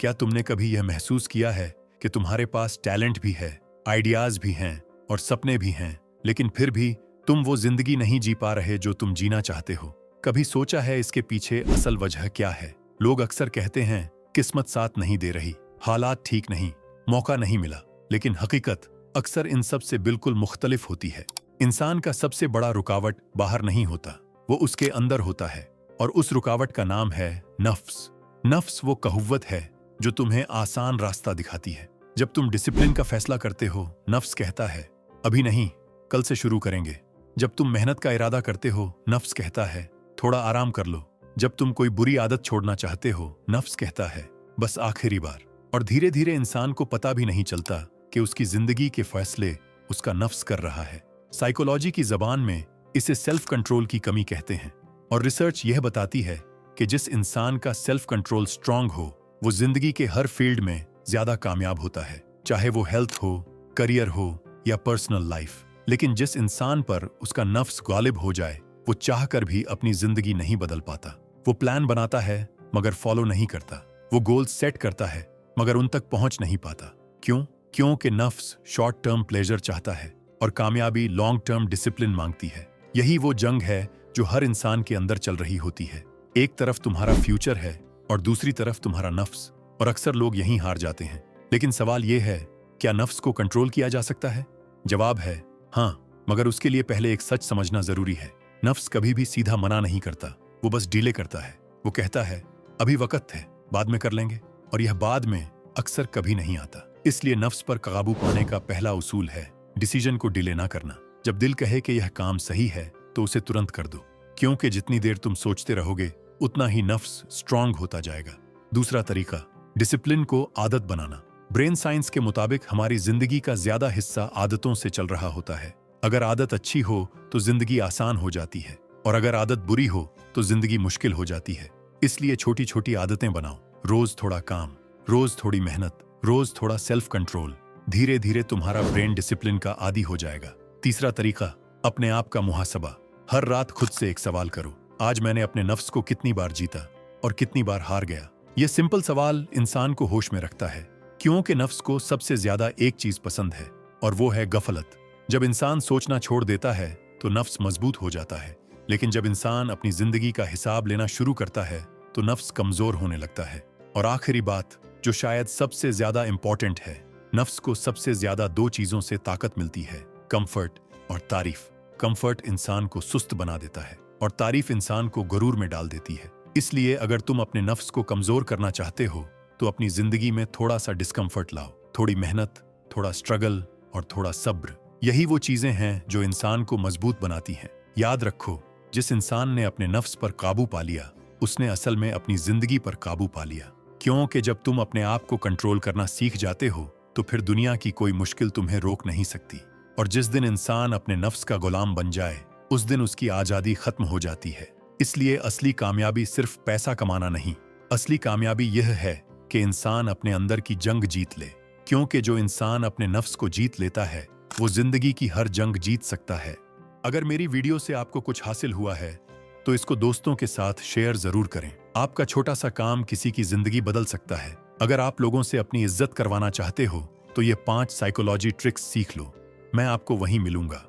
क्या तुमने कभी यह महसूस किया है कि तुम्हारे पास टैलेंट भी है, आइडियाज भी हैं और सपने भी हैं, लेकिन फिर भी तुम वो जिंदगी नहीं जी पा रहे जो तुम जीना चाहते हो? कभी सोचा है इसके पीछे असल वजह क्या है? लोग अक्सर कहते हैं किस्मत साथ नहीं दे रही, हालात ठीक नहीं, मौका नहीं मिला, लेकिन हकीकत अक्सर इन सब से बिल्कुल मुख्तलिफ होती है। इंसान का सबसे बड़ा रुकावट बाहर नहीं होता, वो उसके अंदर होता है, और उस रुकावट का नाम है नफ्स। नफ्स वो कहुव्वत है जो तुम्हें आसान रास्ता दिखाती है। जब तुम डिसिप्लिन का फैसला करते हो, नफ्स कहता है अभी नहीं, कल से शुरू करेंगे। जब तुम मेहनत का इरादा करते हो, नफ्स कहता है थोड़ा आराम कर लो। जब तुम कोई बुरी आदत छोड़ना चाहते हो, नफ्स कहता है बस आखिरी बार। और धीरे धीरे इंसान को पता भी नहीं चलता कि उसकी जिंदगी के फैसले उसका नफ्स कर रहा है। साइकोलॉजी की जबान में इसे सेल्फ कंट्रोल की कमी कहते हैं, और रिसर्च यह बताती है कि जिस इंसान का सेल्फ कंट्रोल स्ट्रांग हो, वो जिंदगी के हर फील्ड में ज्यादा कामयाब होता है, चाहे वो हेल्थ हो, करियर हो या पर्सनल लाइफ। लेकिन जिस इंसान पर उसका नफ्स गालिब हो जाए, वो चाहकर भी अपनी जिंदगी नहीं बदल पाता। वो प्लान बनाता है मगर फॉलो नहीं करता, वो गोल सेट करता है मगर उन तक पहुंच नहीं पाता। क्यों? क्योंकि नफ्स शॉर्ट टर्म प्लेजर चाहता है और कामयाबी लॉन्ग टर्म डिसिप्लिन मांगती है। यही वो जंग है जो हर इंसान के अंदर चल रही होती है। एक तरफ तुम्हारा फ्यूचर है और दूसरी तरफ तुम्हारा नफ्स, और अक्सर लोग यहीं हार जाते हैं। लेकिन सवाल यह है, क्या नफ्स को कंट्रोल किया जा सकता है? जवाब है हाँ, मगर उसके लिए पहले एक सच समझना जरूरी है। नफ्स कभी भी सीधा मना नहीं करता, वो बस डिले करता है। वो कहता है अभी वक्त है, बाद में कर लेंगे, और यह बाद में अक्सर कभी नहीं आता। इसलिए नफ्स पर काबू पाने का पहला उसूल है डिसीजन को डिले ना करना। जब दिल कहे कि यह काम सही है तो उसे तुरंत कर दो, क्योंकि जितनी देर तुम सोचते रहोगे उतना ही नफ्स स्ट्रांग होता जाएगा। दूसरा तरीका, डिसिप्लिन को आदत बनाना। ब्रेन साइंस के मुताबिक हमारी जिंदगी का ज्यादा हिस्सा आदतों से चल रहा होता है। अगर आदत अच्छी हो तो जिंदगी आसान हो जाती है, और अगर आदत बुरी हो तो जिंदगी मुश्किल हो जाती है। इसलिए छोटी छोटी आदतें बनाओ। रोज थोड़ा काम, रोज थोड़ी मेहनत, रोज थोड़ा सेल्फ कंट्रोल। धीरे धीरे तुम्हारा ब्रेन डिसिप्लिन का आदी हो जाएगा। तीसरा तरीका, अपने आप का मुहासबा। हर रात खुद से एक सवाल करो, आज मैंने अपने नफ्स को कितनी बार जीता और कितनी बार हार गया। यह सिंपल सवाल इंसान को होश में रखता है, क्योंकि नफ्स को सबसे ज्यादा एक चीज पसंद है, और वो है गफलत। जब इंसान सोचना छोड़ देता है तो नफ्स मजबूत हो जाता है, लेकिन जब इंसान अपनी जिंदगी का हिसाब लेना शुरू करता है तो नफ्स कमजोर होने लगता है। और आखिरी बात, जो शायद सबसे ज्यादा इंपॉर्टेंट है, नफ्स को सबसे ज्यादा दो चीजों से ताकत मिलती है, कंफर्ट और तारीफ। कंफर्ट इंसान को सुस्त बना देता है और तारीफ इंसान को गुरूर में डाल देती है। इसलिए अगर तुम अपने नफ्स को कमजोर करना चाहते हो तो अपनी जिंदगी में थोड़ा सा डिस्कम्फर्ट लाओ, थोड़ी मेहनत, थोड़ा स्ट्रगल और थोड़ा सब्र। यही वो चीजें हैं जो इंसान को मजबूत बनाती हैं। याद रखो, जिस इंसान ने अपने नफ्स पर काबू पा लिया, उसने असल में अपनी जिंदगी पर काबू पा लिया। क्योंकि जब तुम अपने आप को कंट्रोल करना सीख जाते हो तो फिर दुनिया की कोई मुश्किल तुम्हें रोक नहीं सकती। और जिस दिन इंसान अपने नफ्स का गुलाम बन जाए, उस दिन उसकी आजादी खत्म हो जाती है। इसलिए असली कामयाबी सिर्फ पैसा कमाना नहीं, असली कामयाबी यह है कि इंसान अपने अंदर की जंग जीत ले। क्योंकि जो इंसान अपने नफ्स को जीत लेता है, वो जिंदगी की हर जंग जीत सकता है। अगर मेरी वीडियो से आपको कुछ हासिल हुआ है तो इसको दोस्तों के साथ शेयर जरूर करें। आपका छोटा सा काम किसी की जिंदगी बदल सकता है। अगर आप लोगों से अपनी इज्जत करवाना चाहते हो तो ये 5 साइकोलॉजी ट्रिक्स सीख लो। मैं आपको वहीं मिलूंगा।